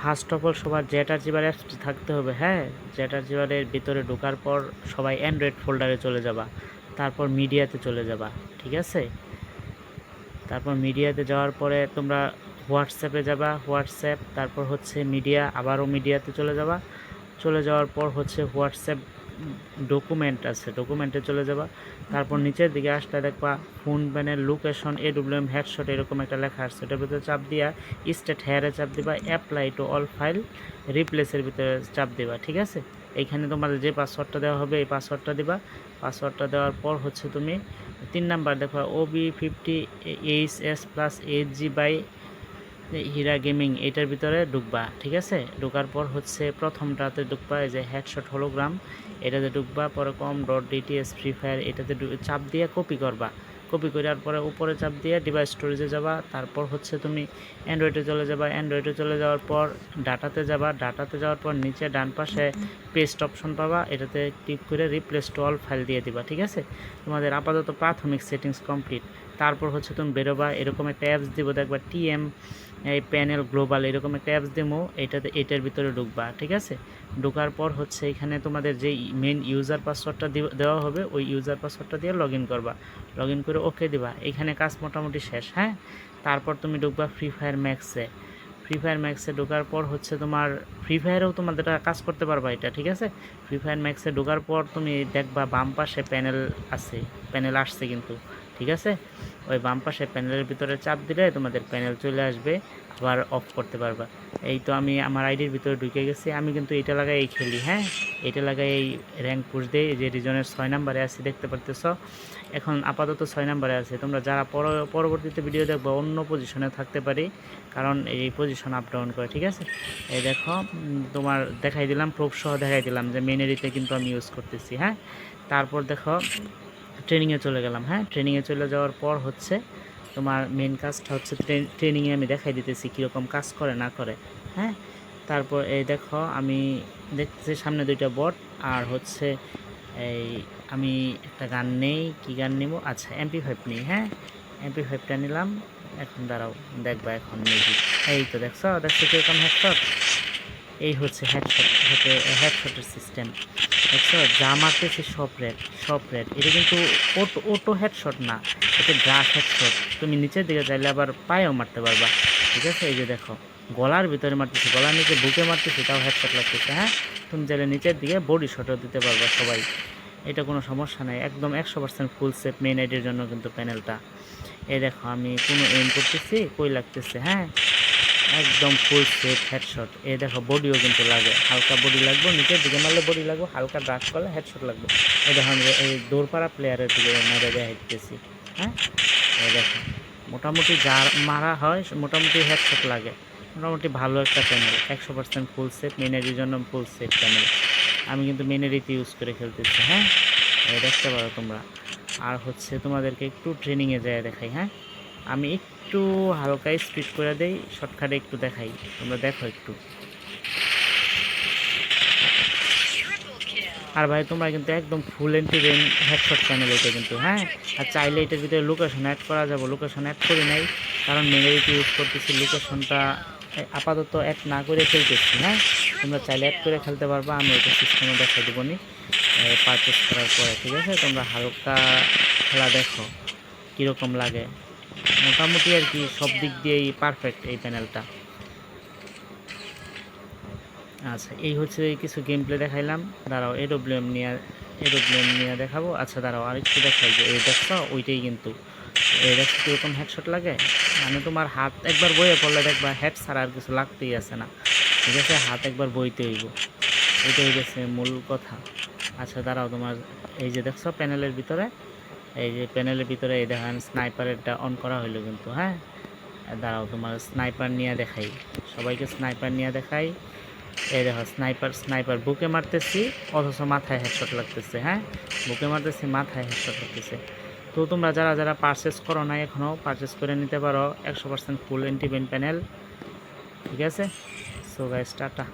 First of all সবার জ্যাটারজিবার অ্যাপসটি থাকতে হবে। হ্যাঁ, জ্যাটারজিবারের ভিতরে ঢোকার পর সবাই অ্যান্ড্রয়েড ফোল্ডারে চলে যাবা, তারপর মিডিয়াতে চলে যাবা, ঠিক আছে। তারপর মিডিয়াতে যাওয়ার পরে তোমরা হোয়াটসঅ্যাপে যাবা, হোয়াটসঅ্যাপ, তারপর হচ্ছে মিডিয়া, আবারও মিডিয়াতে চলে যাবা। চলে যাওয়ার পর হচ্ছে হোয়াটসঅ্যাপ ডকুমেন্ট আছে, ডকুমেন্টে চলে যাবা। তারপর নিচের দিকে আসলে দেখবা phone panel location AWM headshot এরকম একটা লেখা আসছে, এটার ভিতরে চাপ দিয়া স্টেট হেয়ারে চাপ দিবা, অ্যাপ্লাই টু অল ফাইল রিপ্লেসের ভিতরে চাপ দিবা, ঠিক আছে। এইখানে তোমাদের যে পাসওয়ার্ডটা দেওয়া হবে এই পাসওয়ার্ডটা দিবা। পাসওয়ার্ডটা দেওয়ার পর হচ্ছে তুমি 3 নাম্বার দেখো OB50HS+8G বাই হীরা গেমিং, এটার ভিতরে ঢুকবা, ঠিক আছে। ঢোকার পর হচ্ছে প্রথমটাতে ঢুকবা, এই যে হেডশট হোলোগ্রাম, এটাতে ঢুকবা। পরে com.dts ফ্রি ফায়ার এটাতে চাপ দিয়ে কপি করবা। কপি করার পরে উপরে চাপ দিয়ে ডিভাইস স্টোরেজে যাবা। তারপর হচ্ছে তুমি অ্যান্ড্রয়েডে চলে যাবা। অ্যান্ড্রয়েডে চলে যাওয়ার পর ডাটাতে যাবা। ডাটাতে যাওয়ার পর নিচে ডান পাশে পেস্ট অপশন পাবা, এটাতে ক্লিক করে রিপ্লেস টু অল ফাইল দিয়ে দিবা, ঠিক আছে। তোমাদের আপাতত প্রাথমিক সেটিংস কমপ্লিট। তারপর হচ্ছে তুমি বেরোবা, এরকম একটা অ্যাপস দিব, দেখবা TM এই প্যানেল গ্লোবাল এরকম একটা অ্যাপস দেবো, এটার ভিতরে ঢুকবা, ঠিক আছে। ঢোকার পর হচ্ছে এখানে তোমাদের যে মেন ইউজার পাসওয়ার্ডটা দেওয়া হবে ওই ইউজার পাসওয়ার্ডটা দিয়ে লগ ইন করবা। লগ ইন করে ওকে দিবা। এখানে কাজ মোটামুটি শেষ। হ্যাঁ, তারপর তুমি ঢুকবা ফ্রি ফায়ার ম্যাক্সে। ফ্রি ফায়ার ম্যাক্সে ঢোকার পর হচ্ছে তোমার ফ্রি ফায়ারেও তোমাদের কাজ করতে পারবা এটা, ঠিক আছে। ফ্রি ফায়ার ম্যাক্সে ঢোকার পর তুমি দেখবা বাম পাশে প্যানেল আছে, প্যানেল আসছে কিন্তু, ঠিক আছে। ওই বাম পাশে প্যানেলের ভিতরে চাপ দিলে তোমাদের প্যানেল চলে আসবে, আবার অফ করতে পারবা। এই তো আমি আমার আইডির ভিতরে ঢুকে গেছি। আমি কিন্তু এটা লাগাই এই খেলি। হ্যাঁ, এটা লাগাই এই র্যাঙ্ক পুশ দেই, যে রিজনের 6 নম্বরে আছি দেখতে পারতেছ। এখন আপাতত 6 নম্বরে আছে। তোমরা যারা পরবর্তীতে ভিডিও দেখবো অন্য পজিশনে থাকতে পারি, কারণ এই পজিশন আপ ডাউন করে, ঠিক আছে। এই দেখো তোমার দেখাই দিলাম, প্রুফ সহ দেখাই দিলাম যে মেনেরিতে কিন্তু আমি ইউজ করতেছি। হ্যাঁ, তারপর দেখো ট্রেনিংয়ে চলে গেলাম। হ্যাঁ, ট্রেনিংয়ে চলে যাওয়ার পর হচ্ছে তোমার মেন কাজটা হচ্ছে ট্রেনিংয়ে আমি দেখাই দিতেছি কীরকম কাজ করে না করে। হ্যাঁ, তারপর এই দেখো আমি দেখতেছি সামনে 2টা বট, আর হচ্ছে এই আমি একটা গান নেই, কী গান নেব, আচ্ছা MP5 নিই। হ্যাঁ, MP5টা নিলাম। এখন দাঁড়াও, দেখবা এখন মিউজিক। এই তো দেখছো কীরকম হেডশট, এই হচ্ছে হেডশটের সিস্টেম। দেখছো যা মারতেছি সব রেড। এটা কিন্তু অটো হেডশট না, এটা গ্রাস হেডশট। তুমি নিচের দিকে চাইলে আবার পায়েও মারতে পারবা, ঠিক আছে। এই যে দেখো গলার ভিতরে মারতেছি, গলার নিচে বুকে মারতেছি, তাও হেডশট লাগতেছে। হ্যাঁ, তুমি চাইলে নিচের দিকে বডি শটও দিতে পারবা সবাই, এটা কোনো সমস্যা নেই। একদম 100% ফুল সেফ মেন আইডির জন্য কিন্তু প্যানেলটা। এই দেখো আমি কোনো এইম করতেছি, কই লাগতেছে। হ্যাঁ, একদম ফুল সেফ হেডশট। এই দেখো বডিও কিন্তু লাগে, হালকা বডি লাগবে, নিচের দিকে মারলে বডি লাগবে, হালকা ব্রাশ করলে হেডশট লাগবে। এই দেখো আমি এই দৌড়পাড়া প্লেয়ারের দিকে মেরে দেওয়া হেঁটতেছি। হ্যাঁ, এই দেখো মোটামুটি যা মারা হয় মোটামুটি হেডশট লাগে। মোটামুটি ভালো একটা প্যানেল, 100% ফুল সেফ মেনেরির জন্য ফুল সেফ প্যানেল। আমি কিন্তু মেনেরিতে ইউজ করে খেলতেছি। হ্যাঁ, দেখতে পারো তোমরা। আর হচ্ছে তোমাদেরকে একটু ট্রেনিংয়ে যায় দেখাই। হ্যাঁ, আমি একটু হালকা স্পিড করে দেই, শর্টকাটে একটু দেখাই, তোমরা দেখো একটু। আর ভাই তোমরা কিন্তু একদম ফুল এন্টি রেঞ্জ হেডশট চ্যানেল এটা কিন্তু। হ্যাঁ, আর চাইলে এটার ভিতরে লোকেশন অ্যাড করা যাবে, লোকেশন অ্যাড করি নাই কারণ মেনেরিটি ইউজ করতেছি, লোকেশনটা আপাতত অ্যাড না করে খেলতেছি। হ্যাঁ, তোমরা চাইলে অ্যাড করে খেলতে পারবা, আমি ওটা সিস্টেমে দেখা দেবো নি পারচেস করার পরে, ঠিক আছে। তোমরা হালকা খেলা দেখো কীরকম লাগে। মোটামুটি আর কি সব দিক দিয়েই পারফেক্ট এই প্যানেলটা। আচ্ছা, এই হচ্ছে কিছু গেম প্লে দেখাইলাম। দাঁড়াও এডব্লিউএম নিয়ে দেখাবো। আচ্ছা দাঁড়াও আরেকটু দেখাই, যে এই দেখছো ওইটাই কিন্তু, এই দেখছো কীরকম হেডশট লাগে। মানে তোমার হাত একবার বইয়ে পড়লে দেখবা হেড ছাড়া আর কিছু লাগতেই আসে না, ঠিক আছে। হাত একবার বইতে হইব, এটাই গেছে মূল কথা। আচ্ছা দাঁড়াও, তোমার এই যে দেখছো প্যানেলের ভিতরে, এই যে প্যানেলের ভিতরে এই দেখেন স্নাইপারেরটা অন করা হইলো কিন্তু। হ্যাঁ, দাঁড়াও তোমার স্নাইপার নিয়ে দেখাই, সবাইকে স্নাইপার নিয়ে দেখাই। এই দেখো স্নাইপার বুকে মারতেছি অথচ মাথায় হেডশট লাগতেছে। হ্যাঁ, বুকে মারতেছি মাথায় হেডশট লাগতেছে। তো তোমরা যারা পারচেস করো না এখনও পারচেস করে নিতে পারো, 100% ফুল এন্টি প্যানেল, ঠিক আছে। So guys tata.